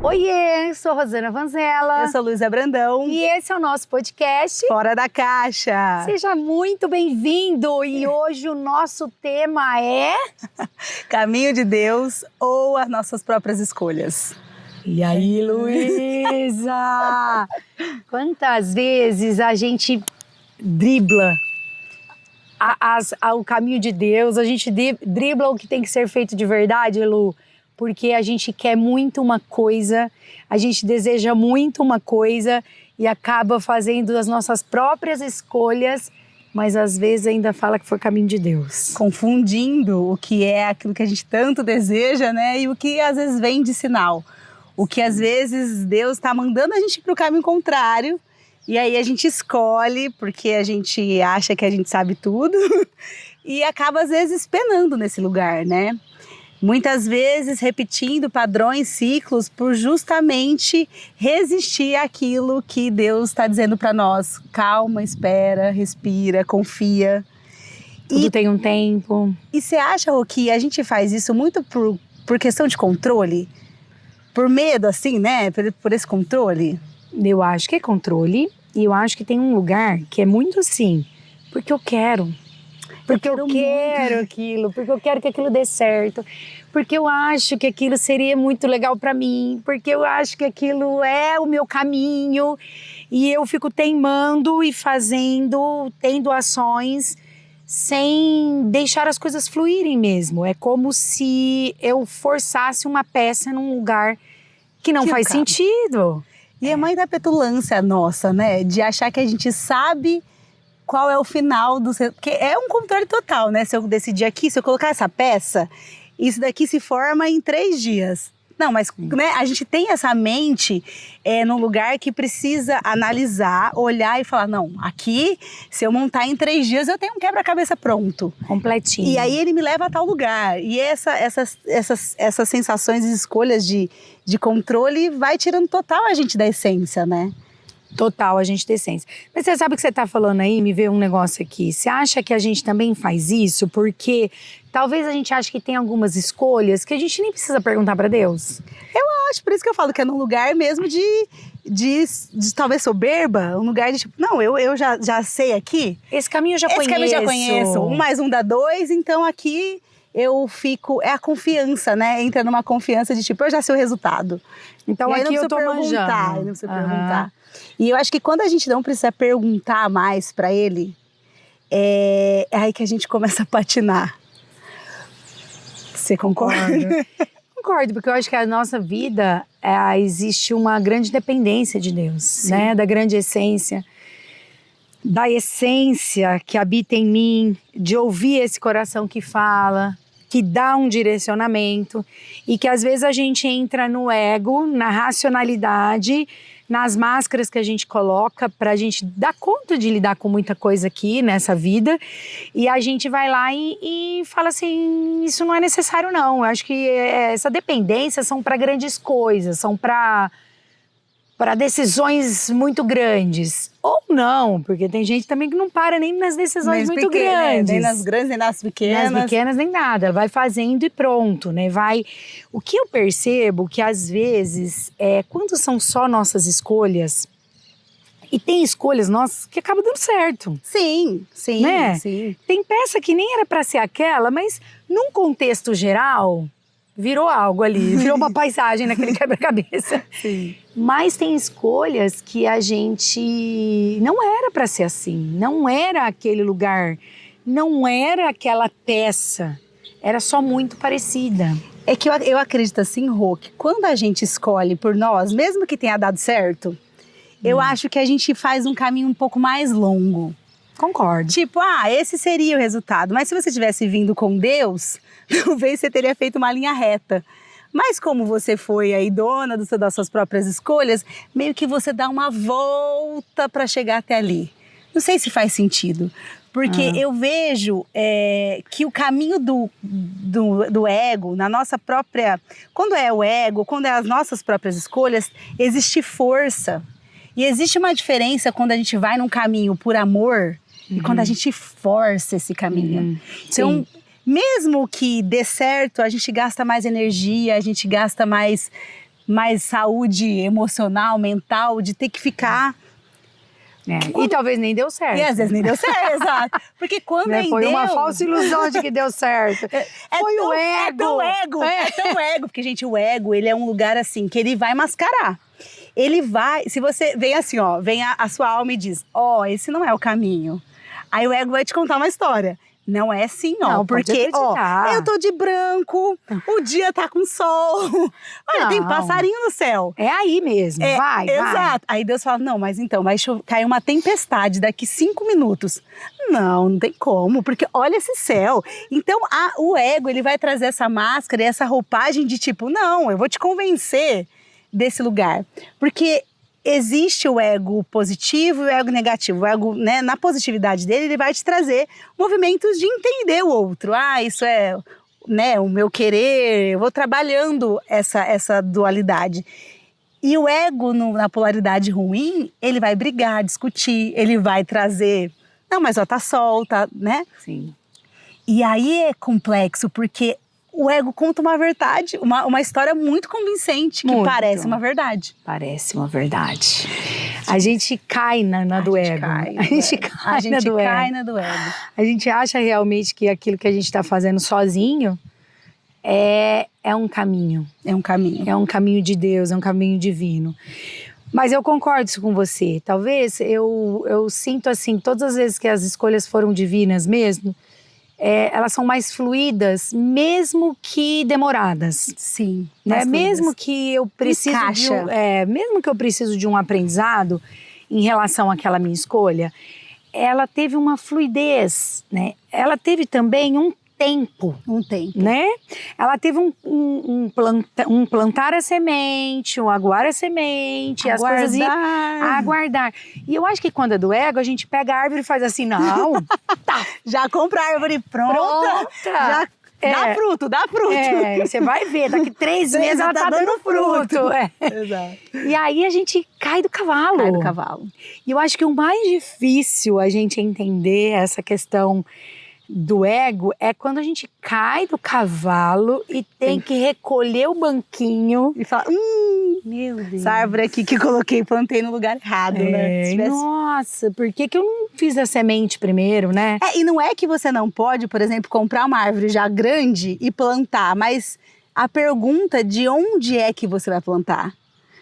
Oiê, sou Rosana Vanzella. Eu sou Luísa Brandão. E esse é o nosso podcast Fora da Caixa. Seja muito bem-vindo. E hoje o nosso tema é... Caminho de Deus ou as nossas próprias escolhas. E aí, Luísa? Quantas vezes a gente dribla o caminho de Deus, a gente dribla o que tem que ser feito de verdade, Lu? Porque a gente quer muito uma coisa, a gente deseja muito uma coisa e acaba fazendo as nossas próprias escolhas, mas às vezes ainda fala que foi caminho de Deus. Confundindo o que é aquilo que a gente tanto deseja, né? E o que às vezes vem de sinal. O que às vezes Deus está mandando a gente para o caminho contrário. E aí a gente escolhe porque a gente acha que a gente sabe tudo e acaba às vezes penando nesse lugar, né? Muitas vezes repetindo padrões, ciclos, por justamente resistir àquilo que Deus está dizendo para nós. Calma, espera, respira, confia. Tudo tem um tempo. E você acha, Rô, que a gente faz isso muito por questão de controle? Por medo, assim, né? Por esse controle? Eu acho que é controle e eu acho que tem um lugar que é muito assim, porque eu quero. Porque eu quero aquilo, porque eu quero que aquilo dê certo, porque eu acho que aquilo seria muito legal para mim, porque eu acho que aquilo é o meu caminho e eu fico teimando e fazendo, tendo ações sem deixar as coisas fluírem mesmo. É como se eu forçasse uma peça num lugar que não faz sentido. E é mãe da petulância nossa, né? De achar que a gente sabe qual é o final do seu... Porque é um controle total, né? Se eu decidir aqui, se eu colocar essa peça, isso daqui se forma em 3 dias. Não, mas né, a gente tem essa mente num lugar que precisa analisar, olhar e falar, não, aqui, se eu montar em 3 dias, eu tenho um quebra-cabeça pronto. Completinho. E aí ele me leva a tal lugar. E essas sensações e escolhas de controle vai tirando total a gente da essência, né? Total, a gente tem essência. Mas você sabe o que você está falando aí? Me veio um negócio aqui. Você acha que a gente também faz isso? Porque talvez a gente ache que tem algumas escolhas que a gente nem precisa perguntar para Deus. Eu acho, por isso que eu falo que é num lugar mesmo de talvez soberba. Um lugar de tipo, não, eu já sei aqui. Esse caminho eu já conheço. Esse caminho eu já conheço. 1 mais 1 dá 2, então aqui eu fico... É a confiança, né? Entra numa confiança de tipo, eu já sei o resultado. Então aqui eu tô manjando. Eu não preciso perguntar. E eu acho que quando a gente não precisa perguntar mais para ele, é aí que a gente começa a patinar. Você concorda? Concordo, porque eu acho que a nossa vida existe uma grande dependência de Deus, Sim. né? Da grande essência, da essência que habita em mim, de ouvir esse coração que fala, que dá um direcionamento e que às vezes a gente entra no ego, na racionalidade, nas máscaras que a gente coloca pra gente dar conta de lidar com muita coisa aqui nessa vida e a gente vai lá e fala assim, isso não é necessário não. Eu acho que essa dependência são para grandes coisas, são para decisões muito grandes. Ou não, porque tem gente também que não para nem nas decisões muito grandes. Nem nas grandes, nem nas pequenas. Nas pequenas, nem nada. Vai fazendo e pronto, né? O que eu percebo que às vezes, quando são só nossas escolhas, e tem escolhas nossas que acabam dando certo. Sim, sim, né? Sim. Tem peça que nem era para ser aquela, mas num contexto geral... virou algo ali, virou uma paisagem naquele quebra-cabeça. Sim. Mas tem escolhas que a gente não era para ser assim, não era aquele lugar, não era aquela peça, era só muito parecida. É que eu acredito assim, Rô, que quando a gente escolhe por nós, mesmo que tenha dado certo, eu acho que a gente faz um caminho um pouco mais longo. Concordo. Tipo, esse seria o resultado. Mas se você tivesse vindo com Deus, talvez você teria feito uma linha reta. Mas como você foi aí dona das suas próprias escolhas, meio que você dá uma volta para chegar até ali. Não sei se faz sentido. Porque eu vejo que o caminho do ego, na nossa própria... Quando é o ego, quando é as nossas próprias escolhas, existe força. E existe uma diferença quando a gente vai num caminho por amor e quando a gente força esse caminho. Então, mesmo que dê certo, a gente gasta mais energia, a gente gasta mais mais saúde emocional, mental, de ter que ficar... E talvez nem deu certo. E às vezes nem deu certo, exato. Porque quando é em Foi Deus... uma falsa ilusão de que deu certo. Foi o ego. É tão ego. Porque, gente, o ego, ele é um lugar assim, que ele vai mascarar. Ele vai... Se você vem assim, ó, vem a sua alma e diz, esse não é o caminho. Aí o ego vai te contar uma história. Não é assim, ó. Não, porque, eu tô de branco, o dia tá com sol. Olha, tem passarinho no céu. É aí mesmo, vai. Exato. Aí Deus fala, não, mas então, vai cair uma tempestade daqui 5 minutos. Não tem como, porque olha esse céu. Então, o ego, ele vai trazer essa máscara e essa roupagem de tipo, não, eu vou te convencer desse lugar. Porque... existe o ego positivo e o ego negativo. O ego, né, na positividade dele, ele vai te trazer movimentos de entender o outro. Isso é, né, o meu querer. Eu vou trabalhando essa dualidade. E o ego, na polaridade ruim, ele vai brigar, discutir, ele vai trazer... Não, mas tá sol, tá, né? Sim. E aí é complexo, porque... o ego conta uma verdade, uma história muito convencente, que parece uma verdade. Parece uma verdade. A gente cai na do ego. A gente cai na do ego. A gente acha realmente que aquilo que a gente está fazendo sozinho é um caminho. É um caminho. É um caminho de Deus, é um caminho divino. Mas eu concordo com você. Talvez eu sinto assim, todas as vezes que as escolhas foram divinas mesmo, elas são mais fluídas, mesmo que demoradas. Sim. Né? Mesmo que eu preciso mesmo que eu preciso de um aprendizado em relação àquela minha escolha, ela teve uma fluidez, né? Ela teve também um tempo. Né? Ela teve um plantar a semente, um aguar a semente, as coisas aguardar. E eu acho que quando é do ego, a gente pega a árvore e faz assim, não, tá. Já compra a árvore pronta. Já dá fruto. Você vai ver, daqui 3 meses ela tá dando fruto. Exato. E aí a gente cai do cavalo. E eu acho que o mais difícil a gente entender essa questão do ego é quando a gente cai do cavalo e tem que recolher o banquinho e falar, meu Deus, essa árvore aqui que eu plantei no lugar errado, né? Nossa, por que eu não fiz a semente primeiro, né? E não é que você não pode, por exemplo, comprar uma árvore já grande e plantar, mas a pergunta de onde é que você vai plantar?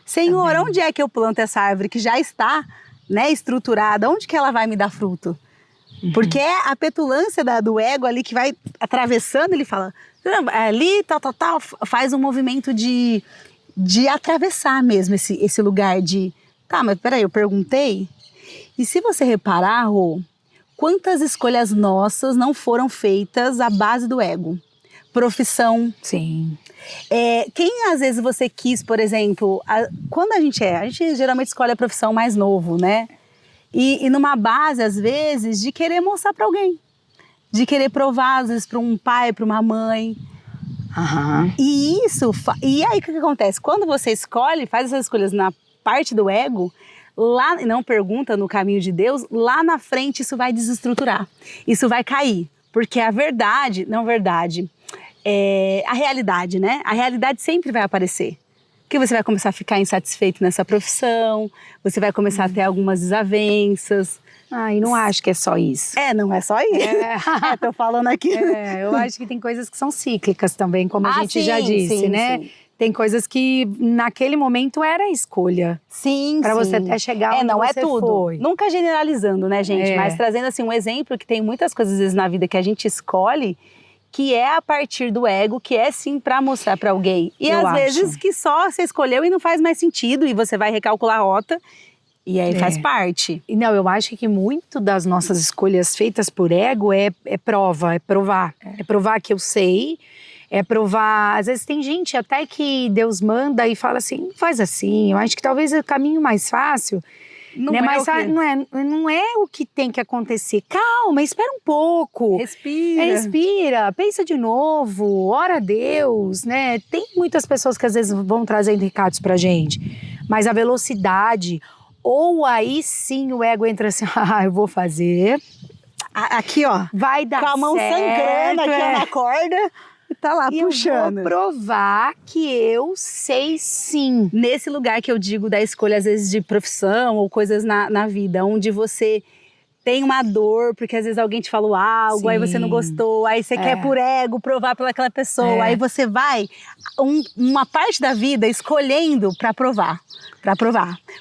Senhor, onde é que eu planto essa árvore que já está, né, estruturada? Onde que ela vai me dar fruto? Porque é a petulância do ego ali que vai atravessando, ele fala, ali, tal, faz um movimento de atravessar mesmo esse lugar de, mas peraí, eu perguntei. E se você reparar, Rô, quantas escolhas nossas não foram feitas à base do ego? Profissão. Sim. Quem às vezes você quis, por exemplo, quando a gente geralmente escolhe a profissão mais novo, né? E numa base, às vezes, de querer mostrar para alguém. De querer provar, às vezes, para um pai, para uma mãe. E aí, o que acontece? Quando você escolhe, faz essas escolhas na parte do ego, lá, não pergunta no caminho de Deus, lá na frente isso vai desestruturar. Isso vai cair. Porque a verdade, a realidade, né? A realidade sempre vai aparecer. Que você vai começar a ficar insatisfeito nessa profissão, você vai começar a ter algumas desavenças. E não acho que é só isso. Não é só isso. Tô falando aqui. Eu acho que tem coisas que são cíclicas também, como a gente já disse, né? Sim. Tem coisas que naquele momento era a escolha. Sim, Pra você até chegar onde não você é tudo. foi. Nunca generalizando, né, gente? Mas trazendo assim um exemplo que tem muitas coisas às vezes na vida que a gente escolhe, que é a partir do ego, que é sim pra mostrar pra alguém. E às vezes que só você escolheu e não faz mais sentido, e você vai recalcular a rota, e aí faz parte. Não, eu acho que muito das nossas escolhas feitas por ego é provar. É provar que eu sei, é provar... Às vezes tem gente até que Deus manda e fala assim, faz assim, eu acho que talvez o caminho mais fácil... Não é o que tem que acontecer. Calma, espera um pouco. Respira, pensa de novo, ora a Deus, né? Tem muitas pessoas que às vezes vão trazendo recados pra gente, mas a velocidade, ou aí sim o ego entra assim, eu vou fazer. Aqui, ó. Vai dar certo. Com a mão sangrando aqui na corda. Tá lá e puxando. eu vou provar que eu sei sim. Nesse lugar que eu digo da escolha, às vezes, de profissão ou coisas na vida, onde você tem uma dor, porque às vezes alguém te falou algo, aí você não Sim. gostou, aí você quer por ego provar pelaquela pessoa, aí você vai uma parte da vida escolhendo para provar.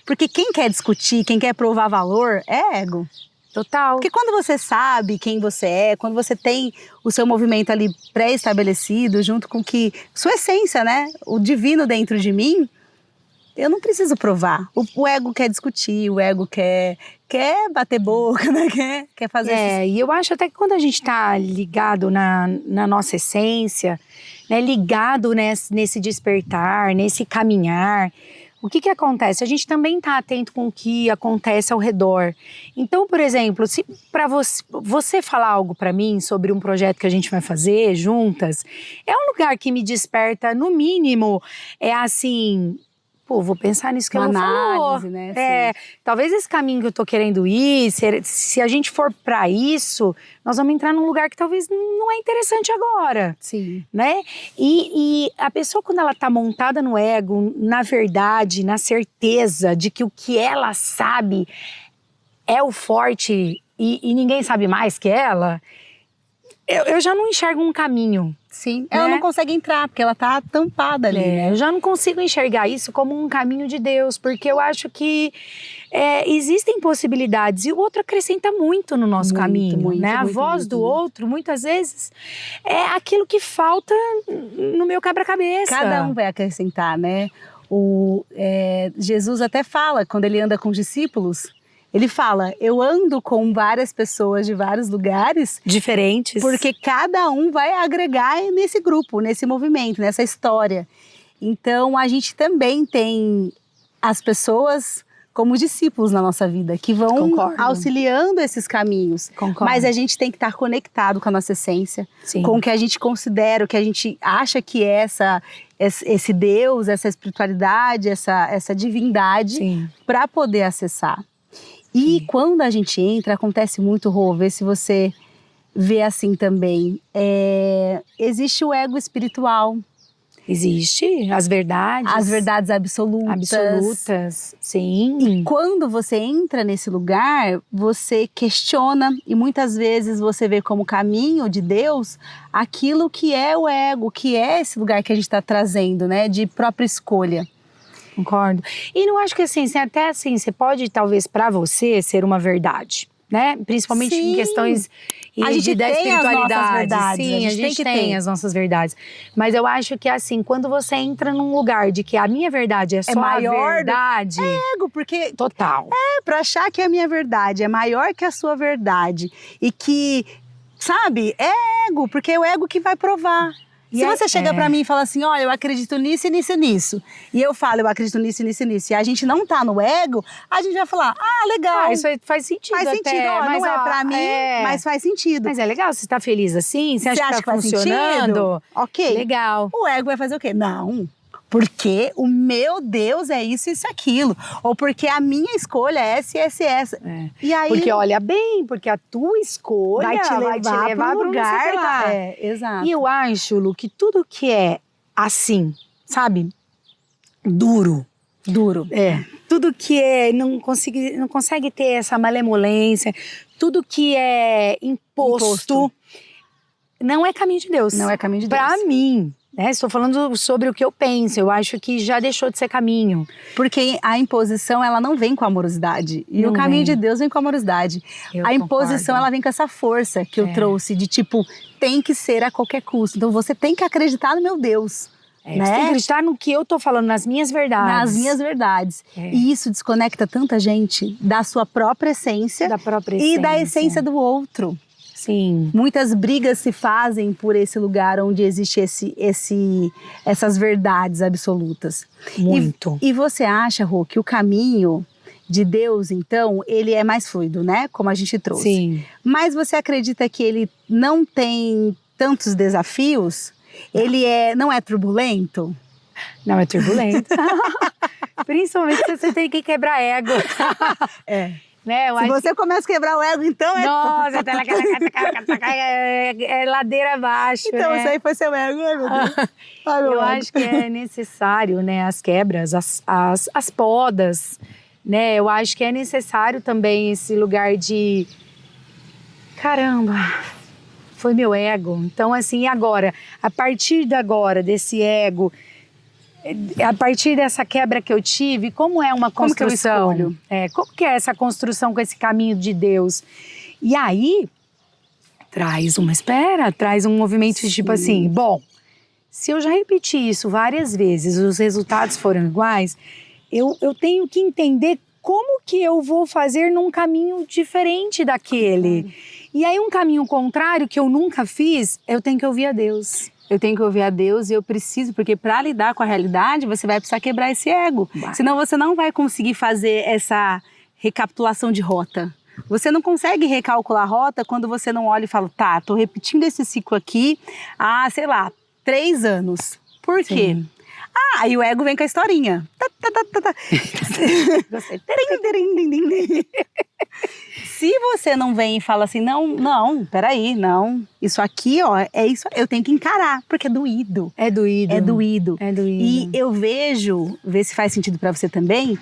Porque quem quer discutir, quem quer provar valor, é ego. Total. Porque quando você sabe quem você é, quando você tem o seu movimento ali pré-estabelecido, junto com que sua essência, né? O divino dentro de mim, eu não preciso provar. O ego quer discutir, o ego quer bater boca, né? Quer fazer E eu acho até que quando a gente está ligado na nossa essência, né, ligado nesse despertar, nesse caminhar, o que acontece? A gente também está atento com o que acontece ao redor. Então, por exemplo, se para você falar algo para mim sobre um projeto que a gente vai fazer juntas, é um lugar que me desperta, no mínimo, é assim... Pô, vou pensar nisso que ela falou. Né? Talvez esse caminho que eu tô querendo ir, se a gente for para isso, nós vamos entrar num lugar que talvez não é interessante agora. Sim. Né? E a pessoa, quando ela tá montada no ego, na verdade, na certeza de que o que ela sabe é o forte e ninguém sabe mais que ela, eu já não enxergo um caminho. Sim, ela não consegue entrar, porque ela tá tampada ali, né? Eu já não consigo enxergar isso como um caminho de Deus, porque eu acho que existem possibilidades e o outro acrescenta muito no nosso caminho, né? A voz do outro, muitas vezes, é aquilo que falta no meu quebra-cabeça. Cada um vai acrescentar, né? Jesus até fala, quando ele anda com os discípulos, ele fala, eu ando com várias pessoas de vários lugares diferentes, porque cada um vai agregar nesse grupo, nesse movimento, nessa história. Então a gente também tem as pessoas como discípulos na nossa vida, que vão auxiliando esses caminhos. Concordo. Mas a gente tem que estar conectado com a nossa essência, Sim. com o que a gente considera, o que a gente acha que é esse Deus, essa espiritualidade, essa divindade, para poder acessar. E quando a gente entra, acontece muito, Rô, vê se você vê assim também, existe o ego espiritual. Existe, as verdades. As verdades absolutas. Absolutas, sim. E quando você entra nesse lugar, você questiona e muitas vezes você vê como caminho de Deus aquilo que é o ego, que é esse lugar que a gente está trazendo, né, de própria escolha. Concordo. E não acho que assim, até assim, você pode talvez para você ser uma verdade, né? Principalmente em questões da espiritualidade. Sim, a gente tem as nossas verdades. Mas eu acho que assim, quando você entra num lugar de que a minha verdade é só maior a verdade, é ego, porque total. Para achar que a minha verdade é maior que a sua verdade e que, sabe, é ego, porque é o ego que vai provar. Se você chega pra mim e fala assim, olha, eu acredito nisso e nisso e nisso, e eu falo, eu acredito nisso e nisso e nisso, e a gente não tá no ego, a gente vai falar, legal. Isso aí faz sentido. Faz sentido, não é pra mim, mas faz sentido. Mas é legal, você tá feliz assim? Você acha que tá funcionando? Ok. Legal. O ego vai fazer o quê? Não. Porque o meu Deus é isso, isso, aquilo. Ou porque a minha escolha é essa, essa e essa. E aí, porque olha bem, porque a tua escolha vai te levar para um lugar. Exato. E eu acho, Lu, que tudo que é assim, sabe? Duro. Tudo que não consegue ter essa malemolência, tudo que é imposto, não é caminho de Deus. Não é caminho de Deus. Pra mim. Estou falando sobre o que eu penso, eu acho que já deixou de ser caminho. Porque a imposição, ela não vem com amorosidade. E o caminho de Deus vem com amorosidade. A imposição, ela vem com essa força que eu trouxe, de tipo, tem que ser a qualquer custo. Então você tem que acreditar no meu Deus. Você tem que acreditar no que eu tô falando, nas minhas verdades. Nas minhas verdades. E isso desconecta tanta gente da sua própria essência. E da essência do outro. Sim. Muitas brigas se fazem por esse lugar onde existe essas verdades absolutas. Muito. E você acha, Rô, que o caminho de Deus, então, ele é mais fluido, né? Como a gente trouxe. Sim. Mas você acredita que ele não tem tantos desafios? Ele não é turbulento? Não é turbulento. Principalmente se você tem que quebrar ego. né? Se você começa a quebrar o ego, então é... Nossa, é ladeira abaixo, Então, né? isso aí foi seu ego, né, meu Deus? Ai, meu Eu ego. acho que é necessário, né, as quebras, as podas, né? Eu acho que é necessário também esse lugar de... Caramba, foi meu ego. Então, assim, e agora? A partir de agora, desse ego, a partir dessa quebra que eu tive, como é uma construção? Como que eu escolho? Como que é essa construção com esse caminho de Deus? E aí, traz um movimento de tipo assim, bom, se eu já repeti isso várias vezes, os resultados foram iguais, eu tenho que entender como que eu vou fazer num caminho diferente daquele. E aí um caminho contrário que eu nunca fiz, eu tenho que ouvir a Deus. Eu tenho que ouvir a Deus e eu preciso, porque para lidar com a realidade, você vai precisar quebrar esse ego. Senão você não vai conseguir fazer essa recapitulação de rota. Você não consegue recalcular a rota quando você não olha e fala, tá, tô repetindo esse ciclo aqui há, sei lá, 3 anos. Por quê? Sim. Aí o ego vem com a historinha. Gostei. Se você não vem e fala assim, não, peraí, não. Isso aqui, ó, é isso, eu tenho que encarar, porque é doído. É doído. É doído. É doído. E eu vejo, vê se faz sentido para você também,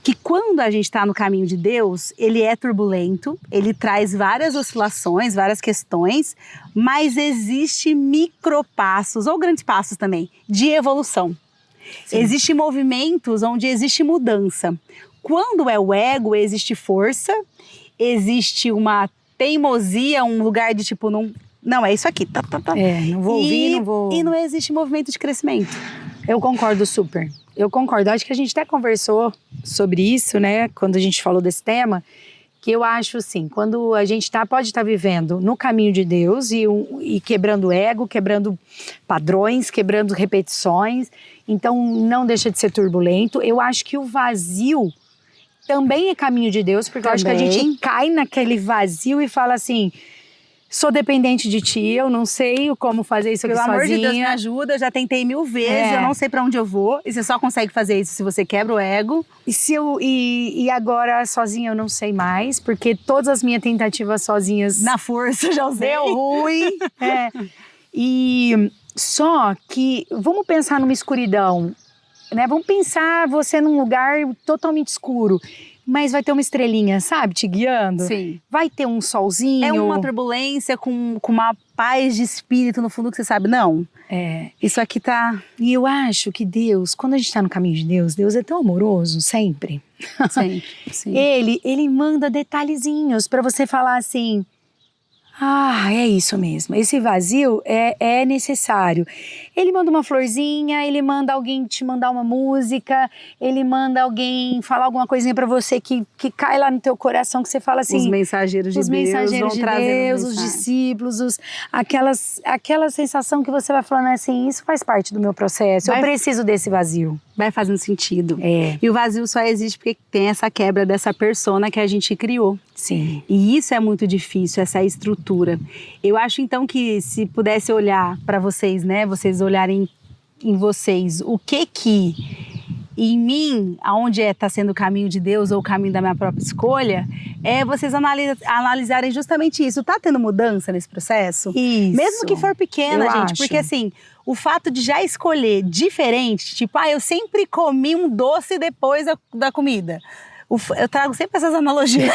que quando a gente está no caminho de Deus, ele é turbulento, ele traz várias oscilações, várias questões, mas existe micropassos, ou grandes passos também, de evolução. Sim. Existem movimentos onde existe mudança. Quando é o ego, existe força, existe uma teimosia, um lugar de tipo, não é isso aqui. Não vou ouvir, não vou... E não existe movimento de crescimento. Eu concordo super. Eu concordo. Acho que a gente até conversou sobre isso, né? Quando a gente falou desse tema. Que eu acho assim, quando a gente pode estar vivendo no caminho de Deus e quebrando ego, quebrando padrões, quebrando repetições. Então não deixa de ser turbulento. Eu acho que o vazio também é caminho de Deus. Porque eu acho que a gente cai naquele vazio e fala assim... Sou dependente de ti, eu não sei como fazer isso aqui sozinha. Pelo amor de Deus, me ajuda, eu já tentei 1000 vezes, eu não sei pra onde eu vou. E você só consegue fazer isso se você quebra o ego. E agora sozinha eu não sei mais, porque todas as minhas tentativas sozinhas... Na força, já usei. Deu ruim. E só que, vamos pensar numa escuridão, né? Vamos pensar você num lugar totalmente escuro. Mas vai ter uma estrelinha, sabe? Te guiando. Sim. Vai ter um solzinho. É uma turbulência com uma paz de espírito no fundo que você sabe, não. Isso aqui tá... E eu acho que Deus, quando a gente tá no caminho de Deus, Deus é tão amoroso, sempre. Sim, sim. Ele manda detalhezinhos pra você falar assim... Ah, é isso mesmo. Esse vazio é necessário. Ele manda uma florzinha, ele manda alguém te mandar uma música, ele manda alguém falar alguma coisinha pra você que cai lá no teu coração, que você fala assim... Os mensageiros de Deus, os discípulos, aquela sensação que você vai falando assim, isso faz parte do meu processo, eu preciso desse vazio. Vai fazendo sentido. E o vazio só existe porque tem essa quebra dessa persona que a gente criou. Sim. E isso é muito difícil, essa estrutura. Eu acho então que se pudesse olhar para vocês, né, vocês olharem em vocês, o que em mim, aonde tá sendo o caminho de Deus ou o caminho da minha própria escolha, vocês analisarem justamente isso. Tá tendo mudança nesse processo? Isso. Mesmo que for pequena, gente, acho. porque assim, o fato de já escolher diferente, tipo, eu sempre comi um doce depois da comida. Eu trago sempre essas analogias.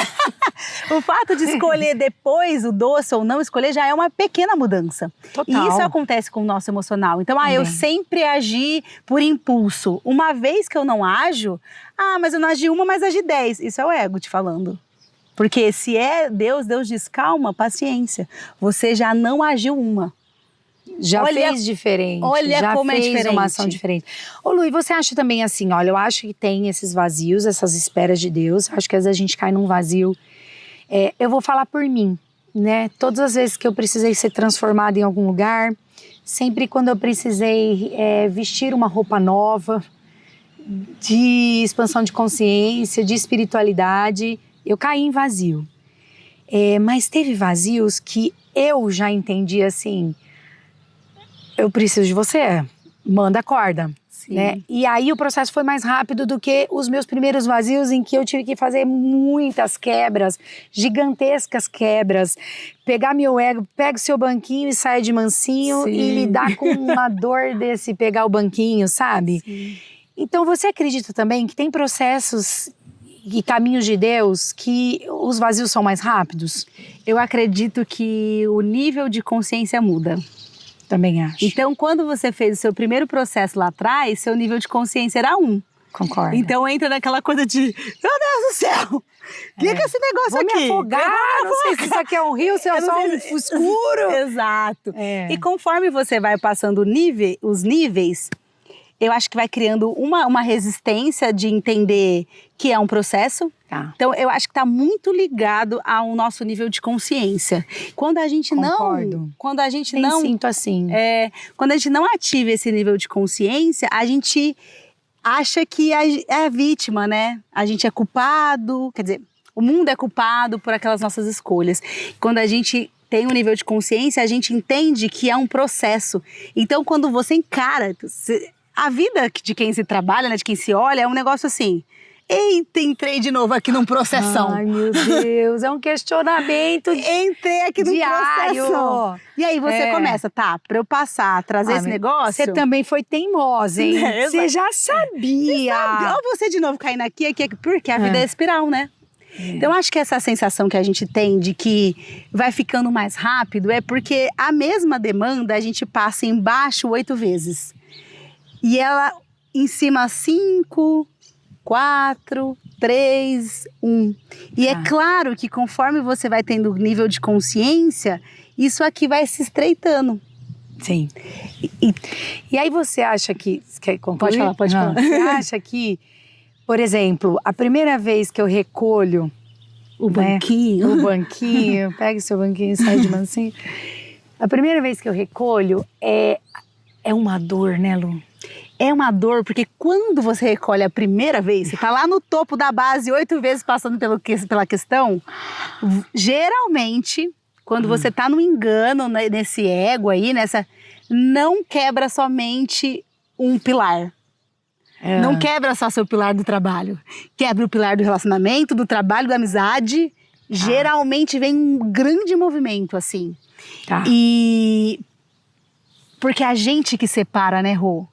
O fato de escolher depois o doce ou não escolher já é uma pequena mudança. Total. E isso acontece com o nosso emocional. Então, eu sempre agi por impulso. Uma vez que eu não ajo, mas eu não agi uma, mas agi 10. Isso é o ego te falando. Porque se é Deus diz, calma, paciência. Você já não agiu uma. Já fez diferente. Olha como é diferente. Já fez uma ação diferente. Ô Lu, e você acha também assim, olha, eu acho que tem esses vazios, essas esperas de Deus. Acho que às vezes a gente cai num vazio. Eu vou falar por mim, né? Todas as vezes que eu precisei ser transformada em algum lugar, sempre quando eu precisei vestir uma roupa nova, de expansão de consciência, de espiritualidade, eu caí em vazio. Mas teve vazios que eu já entendi assim... Eu preciso de você, manda a corda. né? E aí o processo foi mais rápido do que os meus primeiros vazios, em que eu tive que fazer muitas quebras, gigantescas quebras. Pegar meu ego, pega o seu banquinho e sai de mansinho e lidar com uma dor desse pegar o banquinho, sabe? Sim. Então você acredita também que tem processos e caminhos de Deus que os vazios são mais rápidos? Eu acredito que o nível de consciência muda. Também acho. Então, quando você fez o seu primeiro processo lá atrás, seu nível de consciência era 1. Concordo. Então entra naquela coisa de, meu Deus do céu, o que é esse negócio Vou aqui? me afogar, não sei se isso aqui é um rio, se é só um escuro. Exato. E conforme você vai passando os níveis, eu acho que vai criando uma resistência de entender que é um processo. Tá. Então, eu acho que está muito ligado ao nosso nível de consciência. Quando a gente Concordo. não sinto assim. quando a gente não ativa esse nível de consciência, a gente acha que é a vítima, né? A gente é culpado, quer dizer, o mundo é culpado por aquelas nossas escolhas. Quando a gente tem um nível de consciência, a gente entende que é um processo. Então, quando você encara a vida de quem se trabalha, né, de quem se olha, é um negócio assim. Eita, entrei de novo aqui num processão. Ai, meu Deus, é um questionamento Entrei aqui num diário. processão. E aí você começa, pra eu passar, trazer esse negócio... Você também foi teimosa, hein? Você já sabia. Ou você de novo caindo aqui, porque a vida é espiral, né? Então, acho que essa sensação que a gente tem de que vai ficando mais rápido é porque a mesma demanda a gente passa embaixo 8 vezes. E ela em cima 5, 4, 3, 1. E é claro que conforme você vai tendo nível de consciência, isso aqui vai se estreitando. Sim. E aí você acha que... Quer concluir? Pode falar. Você acha que, por exemplo, a primeira vez que eu recolho o banquinho, pega o seu banquinho e sai de mansinho. A primeira vez que eu recolho é uma dor, né, Lu? É uma dor, porque quando você recolhe a primeira vez, você tá lá no topo da base 8 vezes passando pela questão, geralmente, quando você tá no engano, nesse ego aí, não quebra somente um pilar. Não quebra só seu pilar do trabalho. Quebra o pilar do relacionamento, do trabalho, da amizade. Geralmente vem um grande movimento, assim. Tá. E... porque a gente que separa, né, Rô?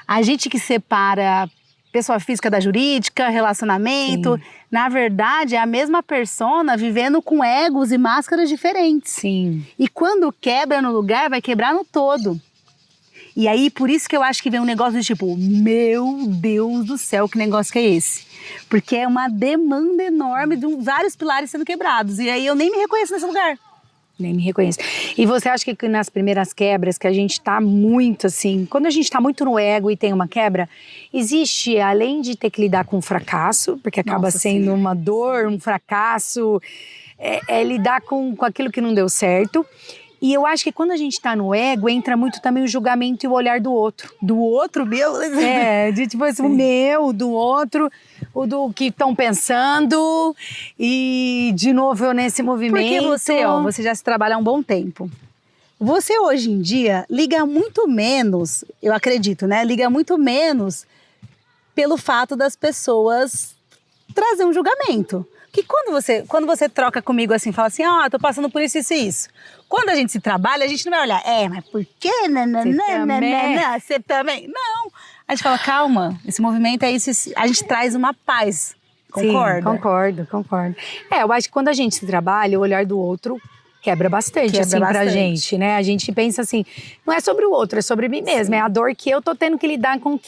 A gente que separa pessoa física da jurídica, relacionamento. Sim. Na verdade, é a mesma persona vivendo com egos e máscaras diferentes. Sim. E quando quebra no lugar, vai quebrar no todo. E aí, por isso que eu acho que vem um negócio de tipo, meu Deus do céu, que negócio que é esse? Porque é uma demanda enorme de vários pilares sendo quebrados. E aí eu nem me reconheço nesse lugar. Nem me reconheço. E você acha que nas primeiras quebras, que a gente tá muito assim, quando a gente tá muito no ego e tem uma quebra, existe, além de ter que lidar com o fracasso, porque acaba sendo uma dor, um fracasso, lidar com aquilo que não deu certo. E eu acho que quando a gente tá no ego, entra muito também o julgamento e o olhar do outro. Do outro, meu? De tipo assim, o meu, do outro, o do que estão pensando. E de novo eu nesse movimento. Porque você já se trabalha há um bom tempo. Você hoje em dia liga muito menos, eu acredito, né? Liga muito menos pelo fato das pessoas trazer um julgamento. Que quando você troca comigo assim, fala assim, tô passando por isso, isso e isso. Quando a gente se trabalha, a gente não vai olhar, mas por quê? Você também? Não. A gente fala, calma, esse movimento é isso. A gente traz uma paz. Concorda? Sim, concordo. Eu acho que quando a gente se trabalha, o olhar do outro quebra bastante, pra gente, né? A gente pensa assim, não é sobre o outro, é sobre mim mesma. É a dor que eu tô tendo que lidar com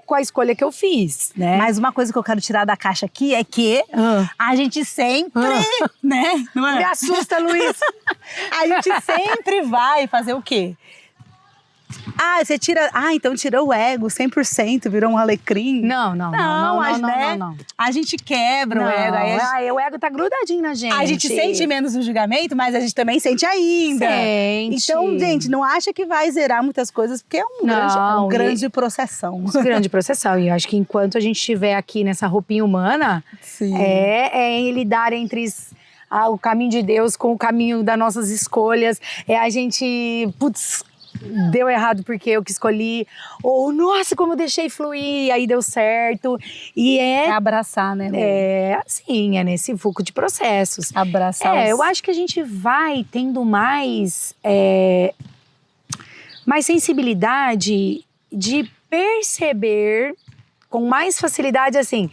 com a escolha que eu fiz, né? Mas uma coisa que eu quero tirar da caixa aqui é que a gente sempre, né? Não é? Me assusta, Luiz. A gente sempre vai fazer o quê? Você tira... então tirou o ego 100%, virou um alecrim. Não. A gente quebra o ego. Aí o ego tá grudadinho na gente. A gente sente menos o julgamento, mas a gente também sente ainda. Sente. Então, gente, não acha que vai zerar muitas coisas, porque é um grande processão. Grande processão. E eu acho que enquanto a gente estiver aqui nessa roupinha humana, é lidar entre o caminho de Deus com o caminho das nossas escolhas. É a gente, deu errado porque eu que escolhi, ou nossa, como eu deixei fluir, aí deu certo. E É abraçar, né, Lu? É assim, é nesse vulco de processos. Abraçar Eu acho que a gente vai tendo mais sensibilidade de perceber com mais facilidade, assim,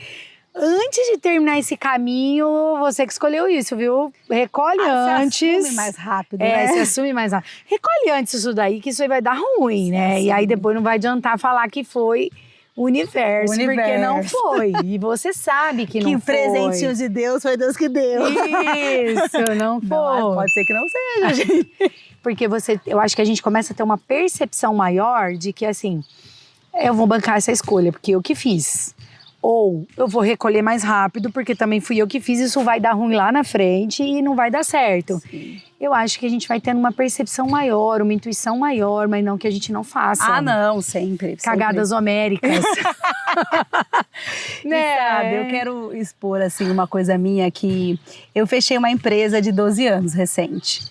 antes de terminar esse caminho, você que escolheu isso, viu? Recolhe antes. Se assume mais rápido, né? Se assume mais rápido. Recolhe antes isso daí, que isso aí vai dar ruim, né? E aí depois não vai adiantar falar que foi o universo, porque não foi. E você sabe que não foi. Que presentinho de Deus, foi Deus que deu. Isso, não foi. Não, pode ser que não seja, gente. Porque eu acho que a gente começa a ter uma percepção maior de que, assim, eu vou bancar essa escolha, porque eu que fiz. Ou eu vou recolher mais rápido, porque também fui eu que fiz, isso vai dar ruim lá na frente e não vai dar certo. Sim. Eu acho que a gente vai tendo uma percepção maior, uma intuição maior, mas não que a gente não faça. Ah, não, sempre. Cagadas homéricas. Né? Sabe, eu quero expor, assim, uma coisa minha que eu fechei uma empresa de 12 anos recente.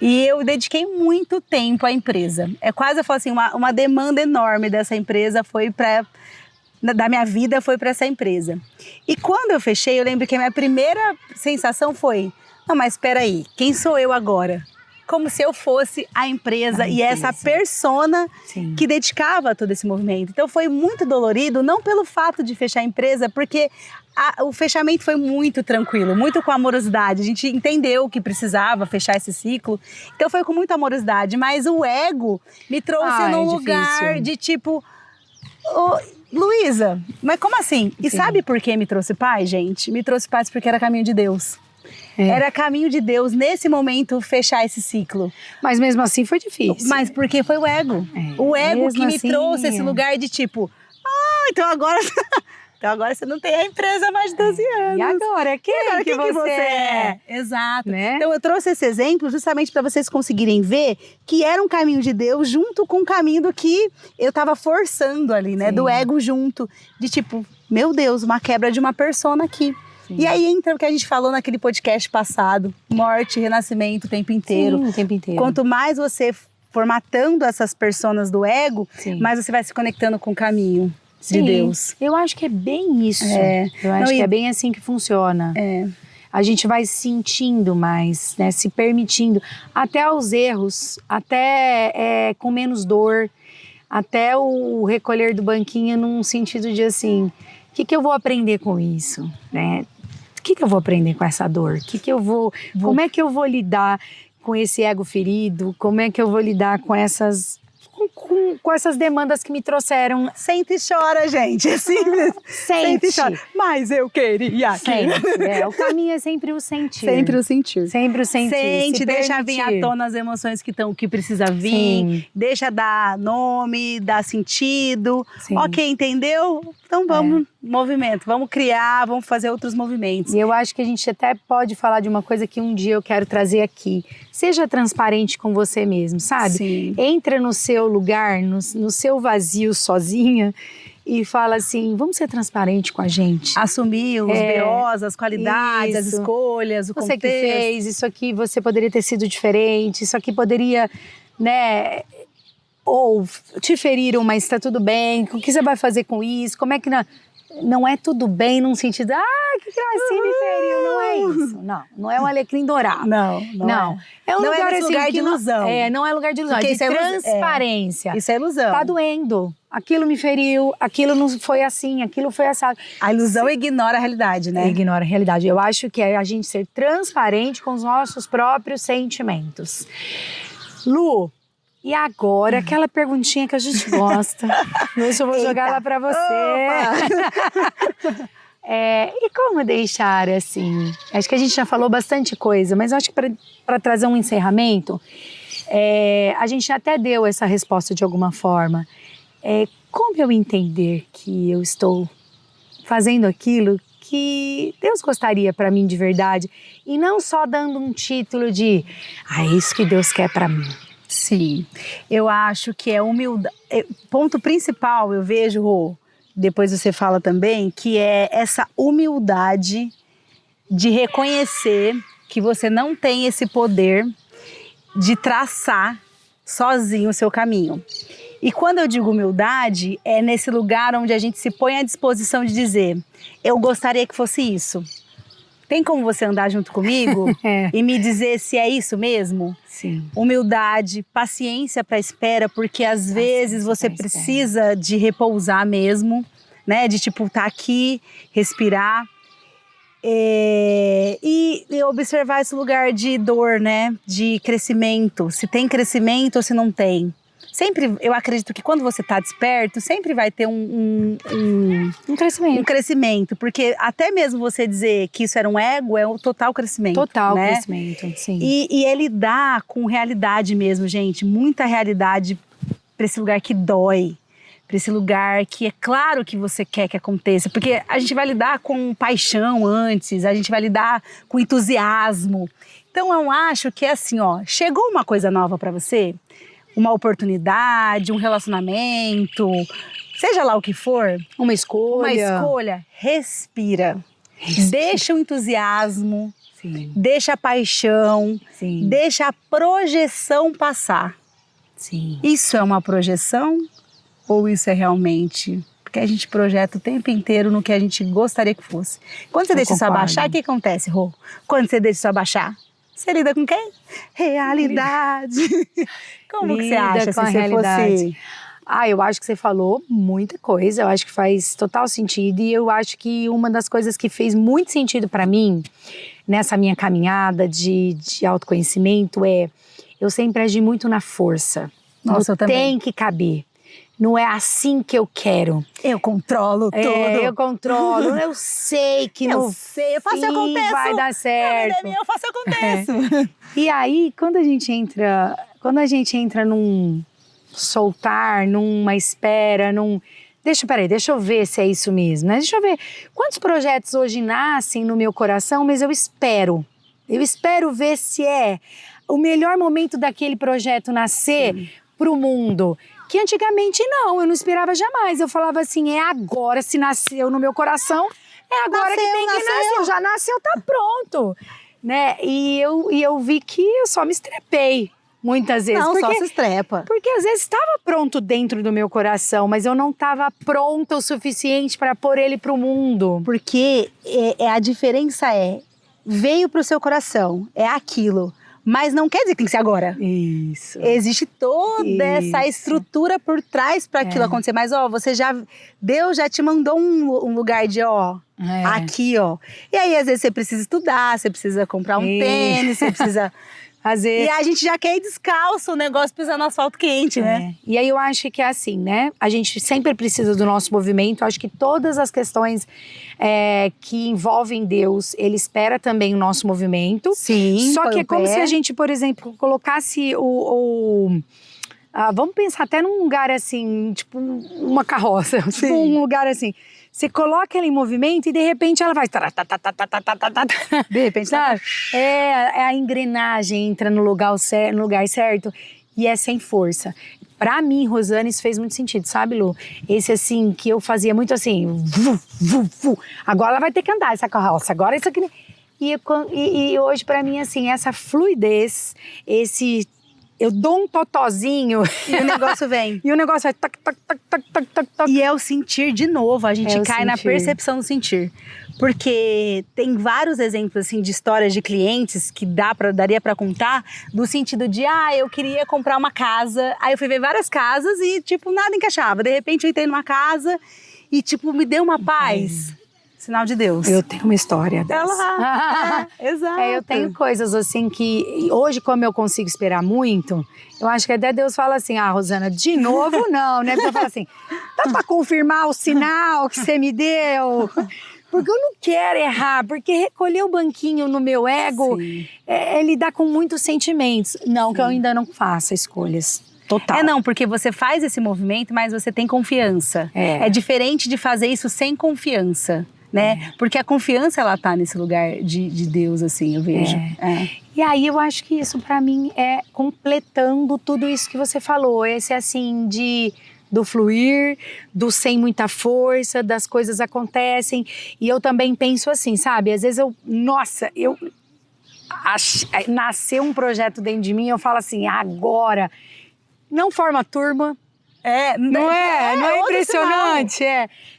E eu dediquei muito tempo à empresa. É quase, eu falo assim, uma demanda enorme dessa empresa da minha vida foi para essa empresa. E quando eu fechei, eu lembro que a minha primeira sensação foi, não, mas espera aí, quem sou eu agora? Como se eu fosse a empresa e essa persona que dedicava a todo esse movimento. Então foi muito dolorido, não pelo fato de fechar a empresa, porque o fechamento foi muito tranquilo, muito com amorosidade. A gente entendeu que precisava fechar esse ciclo, então foi com muita amorosidade. Mas o ego me trouxe num lugar de tipo... Luísa, mas como assim? E sabe por que me trouxe paz, gente? Me trouxe paz porque era caminho de Deus. Era caminho de Deus, nesse momento, fechar esse ciclo. Mas mesmo assim foi difícil. Mas porque foi o ego. O ego que me trouxe esse lugar de tipo... então agora você não tem a empresa há mais de 12 anos. E agora? Quem que você é? Exato. Né? Então eu trouxe esse exemplo justamente para vocês conseguirem ver que era um caminho de Deus junto com o caminho do que eu tava forçando ali, né? Do ego junto. De tipo, meu Deus, uma quebra de uma persona aqui. Sim. E aí entra o que a gente falou naquele podcast passado. Morte, renascimento o tempo inteiro. Sim, o tempo inteiro. Quanto mais você formatando essas personas do ego, mais você vai se conectando com o caminho de Deus. Eu acho que é bem isso. Eu acho que é bem assim que funciona. A gente vai se sentindo mais, né? Se permitindo. Até os erros, até com menos dor, até o recolher do banquinho num sentido de assim, o que eu vou aprender com isso, né? O que eu vou aprender com essa dor? Como é que eu vou lidar com esse ego ferido? Como é que eu vou lidar com essas demandas que me trouxeram? Sente e chora, gente. É simples. Sente e chora. Mas eu queria. Sempre. O caminho é sempre o sentir. Sempre o sentir. Sempre o sentir. Sente, deixa vir à tona as emoções que precisa vir. Sim. Deixa dar nome, dar sentido. Sim. Ok, entendeu? Então vamos, movimento, vamos criar, vamos fazer outros movimentos. E eu acho que a gente até pode falar de uma coisa que um dia eu quero trazer aqui. Seja transparente com você mesmo, sabe? Sim. Entra no seu lugar, no seu vazio sozinha e fala assim, vamos ser transparente com a gente. Assumir os BOs, as qualidades, as escolhas, o contexto. Você que fez, isso aqui você poderia ter sido diferente, isso aqui poderia, né... Ou te feriram, mas está tudo bem. O que você vai fazer com isso? Como é que não é tudo bem num sentido... que gracinha me feriu. Não é isso. Não é um alecrim dourado. Não. É um lugar, assim, lugar de ilusão. Não é lugar de ilusão. É de transparência. Isso é ilusão. Tá doendo. Aquilo me feriu. Aquilo não foi assim. Aquilo foi assado. A ilusão ignora a realidade, né? Ignora a realidade. Eu acho que é a gente ser transparente com os nossos próprios sentimentos. Lu... E agora, aquela perguntinha que a gente gosta. Hoje eu vou jogar lá pra você. E como deixar assim? Acho que a gente já falou bastante coisa, mas acho que para trazer um encerramento, a gente até deu essa resposta de alguma forma. Como eu entender que eu estou fazendo aquilo que Deus gostaria para mim de verdade? E não só dando um título de é isso que Deus quer para mim. Sim, eu acho que é humildade. Ponto principal, eu vejo, Rô, depois você fala também, que é essa humildade de reconhecer que você não tem esse poder de traçar sozinho o seu caminho. E quando eu digo humildade, é nesse lugar onde a gente se põe à disposição de dizer, eu gostaria que fosse isso. Tem como você andar junto comigo e me dizer se é isso mesmo? Sim. Humildade, paciência para a espera, porque às vezes você precisa de repousar mesmo, né? De tipo, estar aqui, respirar. E observar esse lugar de dor, né? De crescimento. Se tem crescimento ou se não tem. Sempre, eu acredito que quando você está desperto, sempre vai ter um crescimento. Um crescimento, porque até mesmo você dizer que isso era um ego, é um total crescimento. Total, né? Crescimento, sim. E é lidar com realidade mesmo, gente. Muita realidade para esse lugar que dói. Para esse lugar que é claro que você quer que aconteça. Porque a gente vai lidar com paixão antes, a gente vai lidar com entusiasmo. Então eu acho que é assim, ó, chegou uma coisa nova para você, uma oportunidade, um relacionamento, seja lá o que for. Uma escolha. Respira. Deixa o entusiasmo, Sim. Deixa a paixão, Sim. Deixa a projeção passar. Sim. Isso é uma projeção ou isso é realmente... Porque a gente projeta o tempo inteiro no que a gente gostaria que fosse. Quando você deixa isso abaixar, o que acontece, Rô? Quando você deixa isso abaixar? Você lida com quem? Realidade. Como que você acha se você fosse... Eu acho que você falou muita coisa, eu acho que faz total sentido e eu acho que uma das coisas que fez muito sentido para mim nessa minha caminhada de autoconhecimento eu sempre agi muito na força. Nossa, eu também. Tem que caber. Não é assim que eu quero. Eu controlo tudo. Eu controlo. Eu sei que eu faço e aconteço. Vai dar certo. Eu faço e aconteço. E aí, quando a gente entra num soltar, numa espera, Deixa eu ver se é isso mesmo, né? Deixa eu ver quantos projetos hoje nascem no meu coração, mas eu espero. Eu espero ver se é o melhor momento daquele projeto nascer para o mundo. Que antigamente eu não esperava jamais. Eu falava assim, é agora, se nasceu no meu coração, é agora que tem que nascer. Já nasceu, tá pronto. Né? E eu vi que eu só me estrepei muitas vezes. Só se estrepa. Porque às vezes estava pronto dentro do meu coração, mas eu não estava pronta o suficiente para pôr ele pro mundo. Porque a diferença veio pro seu coração, é aquilo. Mas não quer dizer que tem que ser agora. Isso. Existe toda essa estrutura por trás para aquilo acontecer. Mas, Deus já te mandou um lugar de, aqui, ó. E aí, às vezes, você precisa estudar, você precisa comprar um tênis, você precisa... E a gente já quer ir descalço, o negócio pisando no asfalto quente, né? E aí eu acho que é assim, né? A gente sempre precisa do nosso movimento. Eu acho que todas as questões que envolvem Deus, Ele espera também o nosso movimento. Sim. Só que é como se a gente, por exemplo, colocasse vamos pensar até num lugar assim, tipo uma carroça. Tipo um lugar assim. Você coloca ela em movimento e de repente ela vai... De repente, sabe? A engrenagem entra no lugar certo e é sem força. Pra mim, Rosane, isso fez muito sentido, sabe, Lu? Esse assim, que eu fazia muito assim... Agora ela vai ter que andar essa carroça, agora isso aqui... E hoje pra mim, assim, essa fluidez, eu dou um totozinho e o negócio vem. E o negócio vai tac, tac, tac, tac, tac, tac, tac. E é o sentir de novo, a gente cai na percepção do sentir. Porque tem vários exemplos assim de histórias de clientes que daria pra contar, do sentido de, eu queria comprar uma casa, aí eu fui ver várias casas e tipo, nada encaixava. De repente eu entrei numa casa e tipo, me deu uma paz. Sinal de Deus. Eu tenho uma história dessa. Exato. Eu tenho coisas assim que hoje, como eu consigo esperar muito, eu acho que até Deus fala assim, Rosana, de novo não, né? Porque eu falo assim, tá pra confirmar o sinal que você me deu? Porque eu não quero errar, porque recolher o banquinho no meu ego é lidar com muitos sentimentos. Não, que eu ainda não faça escolhas. Total. Não, porque você faz esse movimento, mas você tem confiança. É diferente de fazer isso sem confiança. Né? Porque a confiança, ela tá nesse lugar de Deus, assim, eu vejo. E aí, eu acho que isso, pra mim, é completando tudo isso que você falou. Esse, assim, do fluir, do sem muita força, das coisas acontecem. E eu também penso assim, sabe? Às vezes nasceu um projeto dentro de mim, eu falo assim, agora não forma turma. Não é impressionante?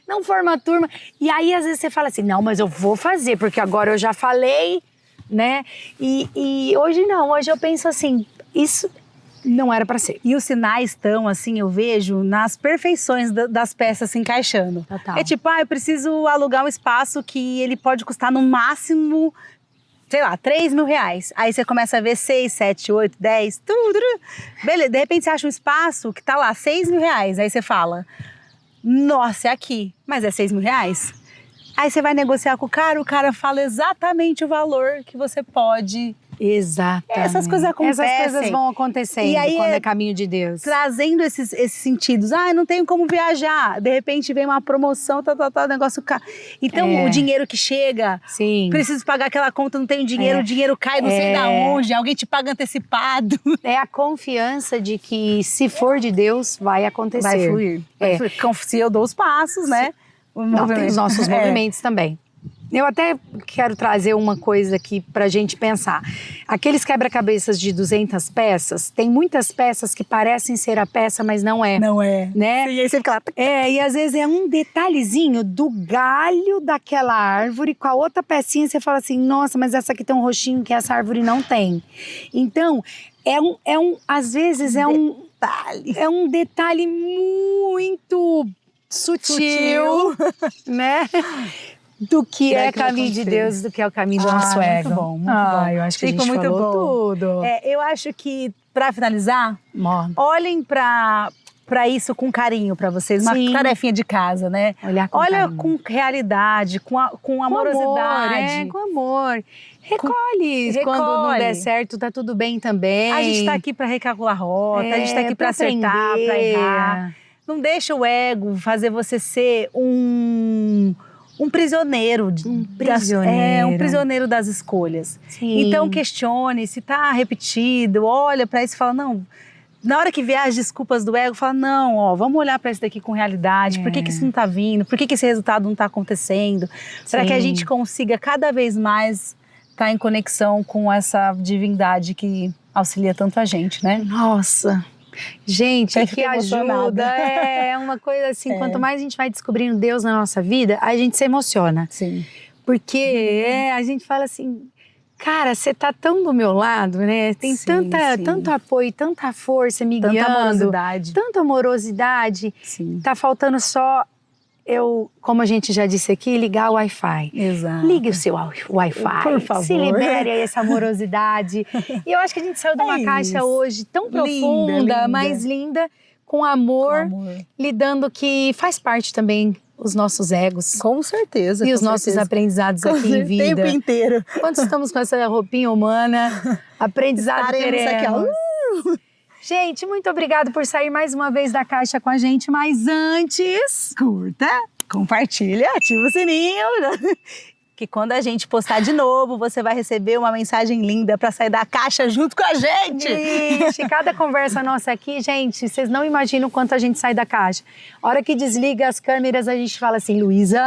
Não forma turma. E aí, às vezes, você fala assim, não, mas eu vou fazer, porque agora eu já falei, né? E hoje não, hoje eu penso assim, isso não era pra ser. E os sinais estão, assim, eu vejo, nas perfeições das peças se encaixando. Total. É tipo, eu preciso alugar um espaço que ele pode custar no máximo, sei lá, 3 mil reais. Aí você começa a ver 6, 7, 8, 10, tudo. Beleza, de repente você acha um espaço que tá lá, 6 mil reais. Aí você fala, nossa, é aqui, mas é 6 mil reais? Aí você vai negociar com o cara fala exatamente o valor que você pode. Exatamente. Essas coisas acontecem. Essas coisas vão acontecendo E aí quando é caminho de Deus. Trazendo esses sentidos. Não tenho como viajar. De repente vem uma promoção, negócio caro. Então, o dinheiro que chega, Sim. preciso pagar aquela conta, não tenho dinheiro, o dinheiro cai não sei da onde, alguém te paga antecipado. É a confiança de que se for de Deus, vai acontecer. Vai fluir. Se eu dou os passos, né? Não, tem os nossos movimentos também. Eu até quero trazer uma coisa aqui pra gente pensar. Aqueles quebra-cabeças de 200 peças, tem muitas peças que parecem ser a peça, mas não é. Não é. Né? E aí você fica lá... E às vezes é um detalhezinho do galho daquela árvore com a outra pecinha, você fala assim, nossa, mas essa aqui tem um roxinho que essa árvore não tem. Então, às vezes é um detalhe muito sutil. Né? Do que é caminho de Deus, do que é o caminho do nosso ego. Muito bom, muito bom. Eu acho que a gente falou tudo. Eu acho que, pra finalizar, olhem pra isso com carinho pra vocês. Uma tarefinha de casa, né? Olha com realidade, com amorosidade. Com amor. Recolhe. Quando não der certo, tá tudo bem também. A gente tá aqui pra recalcular a rota, a gente tá aqui pra acertar, pra errar. Não deixa o ego fazer você ser um prisioneiro. Um prisioneiro das escolhas. Sim. Então questione, se tá repetido, olha pra isso e fala, não, na hora que vier as desculpas do ego, fala, não, vamos olhar pra isso daqui com realidade, por que isso não tá vindo, por que esse resultado não tá acontecendo, para que a gente consiga cada vez mais estar em conexão com essa divindade que auxilia tanto a gente, né? Nossa! Gente, que ajuda, é uma coisa assim, quanto mais a gente vai descobrindo Deus na nossa vida, a gente se emociona. Sim. Porque a gente fala assim, cara, você tá tão do meu lado, né? Tem tanto apoio, tanta força me guiando. Tanta amorosidade. Sim. Tá faltando só como a gente já disse aqui, ligar o Wi-Fi. Exato. Ligue o seu Wi-Fi. Por favor. Se libere aí essa amorosidade. E eu acho que a gente saiu de uma caixa hoje tão profunda, mais linda, com amor, lidando que faz parte também os nossos egos. Com certeza. E os nossos aprendizados aqui em vida. O tempo inteiro. Quando estamos com essa roupinha humana, aprendizado teremos. Gente, muito obrigada por sair mais uma vez da caixa com a gente, mas antes... Curta, compartilha, ativa o sininho. Que quando a gente postar de novo, você vai receber uma mensagem linda para sair da caixa junto com a gente. Ixi, cada conversa nossa aqui, gente, vocês não imaginam o quanto a gente sai da caixa. A hora que desliga as câmeras, a gente fala assim, Luísa,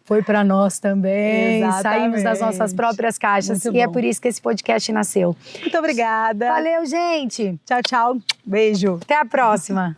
foi para nós também. Exatamente. Saímos das nossas próprias caixas. Muito e é bom. por isso que esse podcast nasceu. Muito obrigada. Valeu, gente. Tchau, tchau. Beijo. Até a próxima.